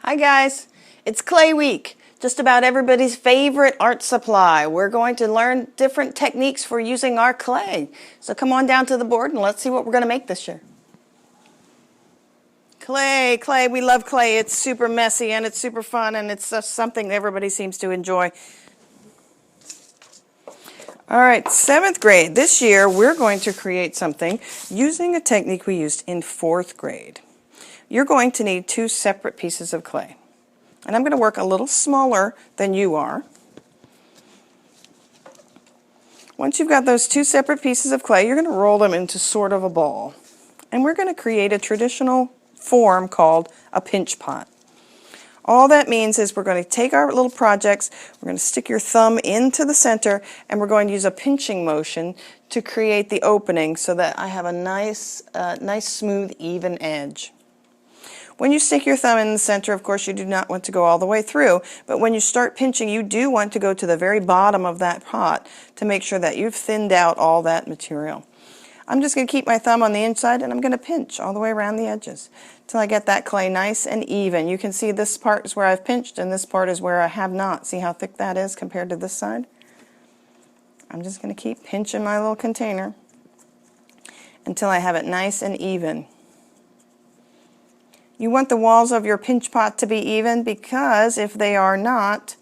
Hi guys, it's Clay Week, just about everybody's favorite art supply. We're going to learn different techniques for using our clay. So come on down to the board and let's see what we're going to make this year. Clay, we love clay. It's super messy and it's super fun and it's something everybody seems to enjoy. All right, 7th grade. This year we're going to create something using a technique we used in 4th grade. You're going to need 2 separate pieces of clay. And I'm going to work a little smaller than you are. Once you've got those 2 separate pieces of clay, you're going to roll them into sort of a ball. And we're going to create a traditional form called a pinch pot. All that means is we're going to take our little projects, we're going to stick your thumb into the center, and we're going to use a pinching motion to create the opening so that I have a nice smooth, even edge. When you stick your thumb in the center, of course, you do not want to go all the way through, but when you start pinching, you do want to go to the very bottom of that pot to make sure that you've thinned out all that material. I'm just going to keep my thumb on the inside and I'm going to pinch all the way around the edges until I get that clay nice and even. You can see this part is where I've pinched and this part is where I have not. See how thick that is compared to this side? I'm just going to keep pinching my little container until I have it nice and even. You want the walls of your pinch pot to be even because if they are not,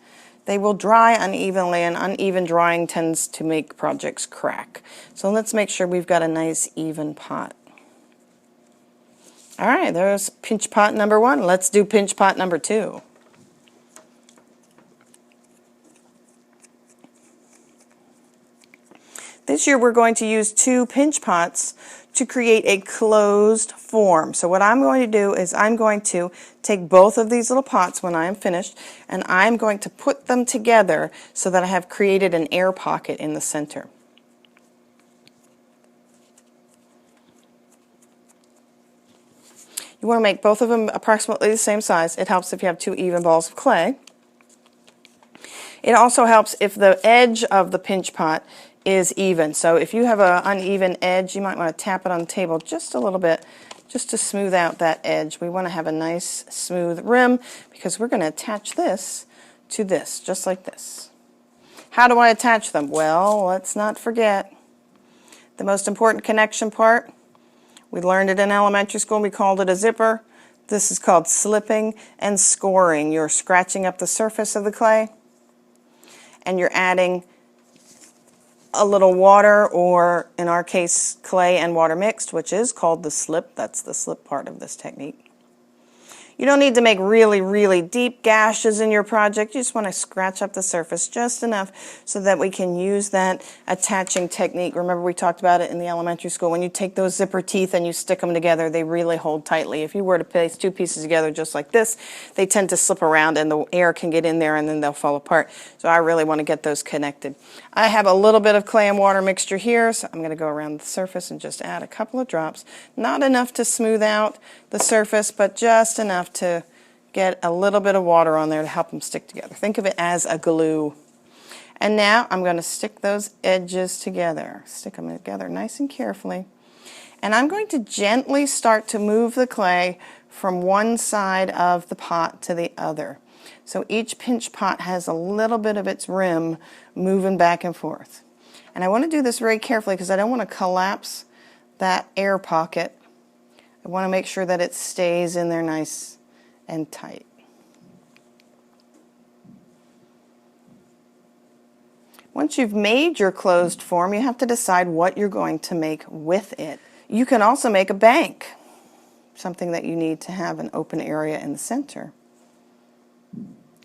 they will dry unevenly, and uneven drying tends to make projects crack. So let's make sure we've got a nice even pot. All right, there's pinch pot number 1. Let's do pinch pot number 2. This year we're going to use 2 pinch pots to create a closed form. So what I'm going to do is I'm going to take both of these little pots when I am finished and I'm going to put them together so that I have created an air pocket in the center. You want to make both of them approximately the same size. It helps if you have 2 even balls of clay. It also helps if the edge of the pinch pot is even. So if you have an uneven edge, you might want to tap it on the table just a little bit just to smooth out that edge. We want to have a nice smooth rim because we're going to attach this to this, just like this. How do I attach them? Well, let's not forget the most important connection part. We learned it in elementary school. We called it a zipper. This is called slipping and scoring. You're scratching up the surface of the clay and you're adding a little water, or in our case clay and water mixed, which is called the slip. That's the slip part of this technique. You don't need to make really deep gashes in your project. You just want to scratch up the surface just enough so that we can use that attaching technique. Remember we talked about it in the elementary school. When you take those zipper teeth and you stick them together, they really hold tightly. If you were to place 2 pieces together just like this, they tend to slip around and the air can get in there and then they'll fall apart. So I really want to get those connected. I have a little bit of clay and water mixture here, so I'm going to go around the surface and just add a couple of drops. Not enough to smooth out the surface, but just enough to get a little bit of water on there to help them stick together. Think of it as a glue. And now I'm going to stick those edges together. Stick them together nice and carefully. And I'm going to gently start to move the clay from one side of the pot to the other. So each pinch pot has a little bit of its rim moving back and forth. And I want to do this very carefully because I don't want to collapse that air pocket. I want to make sure that it stays in there nice and tight. Once you've made your closed form, you have to decide what you're going to make with it. You can also make a bank, something that you need to have an open area in the center.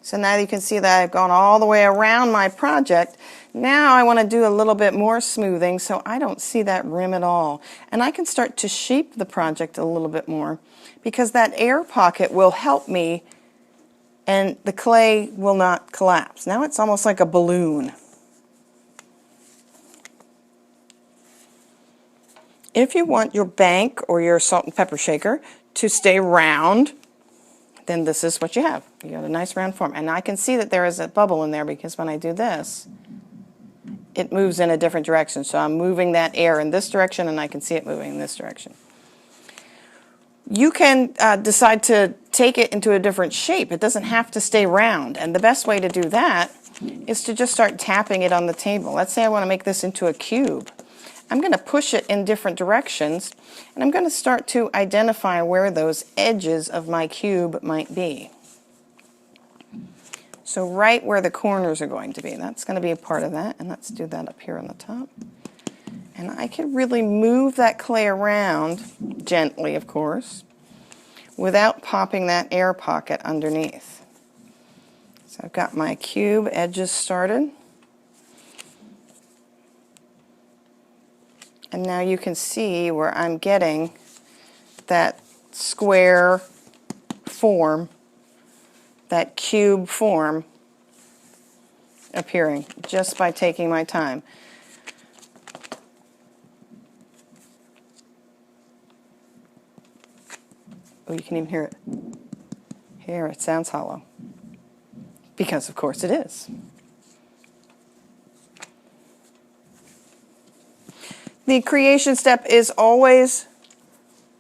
So now you can see that I've gone all the way around my project. Now I want to do a little bit more smoothing so I don't see that rim at all. And I can start to shape the project a little bit more because that air pocket will help me and the clay will not collapse. Now it's almost like a balloon. If you want your bank or your salt and pepper shaker to stay round, then this is what you have. You got a nice round form. And I can see that there is a bubble in there because when I do this, it moves in a different direction. So I'm moving that air in this direction and I can see it moving in this direction. You can decide to take it into a different shape. It doesn't have to stay round. And the best way to do that is to just start tapping it on the table. Let's say I want to make this into a cube. I'm going to push it in different directions, and I'm going to start to identify where those edges of my cube might be. So right where the corners are going to be, that's going to be a part of that, and let's do that up here on the top. And I can really move that clay around, gently of course, without popping that air pocket underneath. So I've got my cube edges started. And now you can see where I'm getting that square form, that cube form appearing just by taking my time. Oh, you can even hear it. Here, it sounds hollow. Because, of course, it is. The creation step is always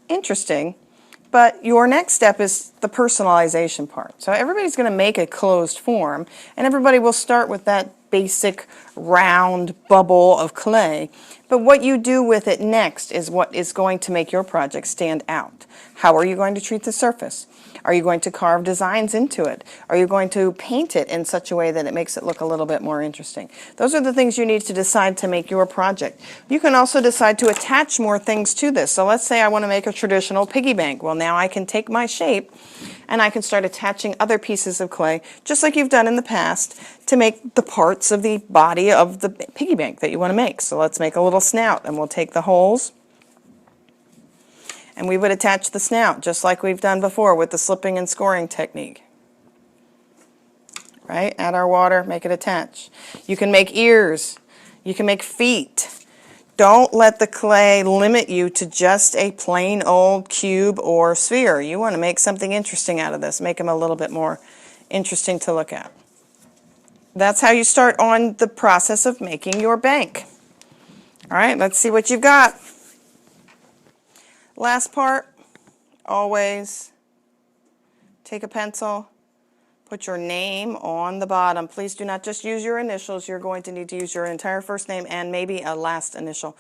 interesting, but your next step is the personalization part. So everybody's going to make a closed form, and everybody will start with that basic round bubble of clay. But what you do with it next is what is going to make your project stand out. How are you going to treat the surface? Are you going to carve designs into it? Are you going to paint it in such a way that it makes it look a little bit more interesting? Those are the things you need to decide to make your project. You can also decide to attach more things to this. So let's say I want to make a traditional piggy bank. Well, now I can take my shape and I can start attaching other pieces of clay, just like you've done in the past, to make the parts of the body of the piggy bank that you want to make. So let's make a little snout, and we'll take the holes and we would attach the snout just like we've done before with the slipping and scoring technique. Right? Add our water, make it attach. You can make ears. You can make feet. Don't let the clay limit you to just a plain old cube or sphere. You want to make something interesting out of this. Make them a little bit more interesting to look at. That's how you start on the process of making your bank. All right, let's see what you've got. Last part, always take a pencil, put your name on the bottom. Please do not just use your initials. You're going to need to use your entire first name and maybe a last initial.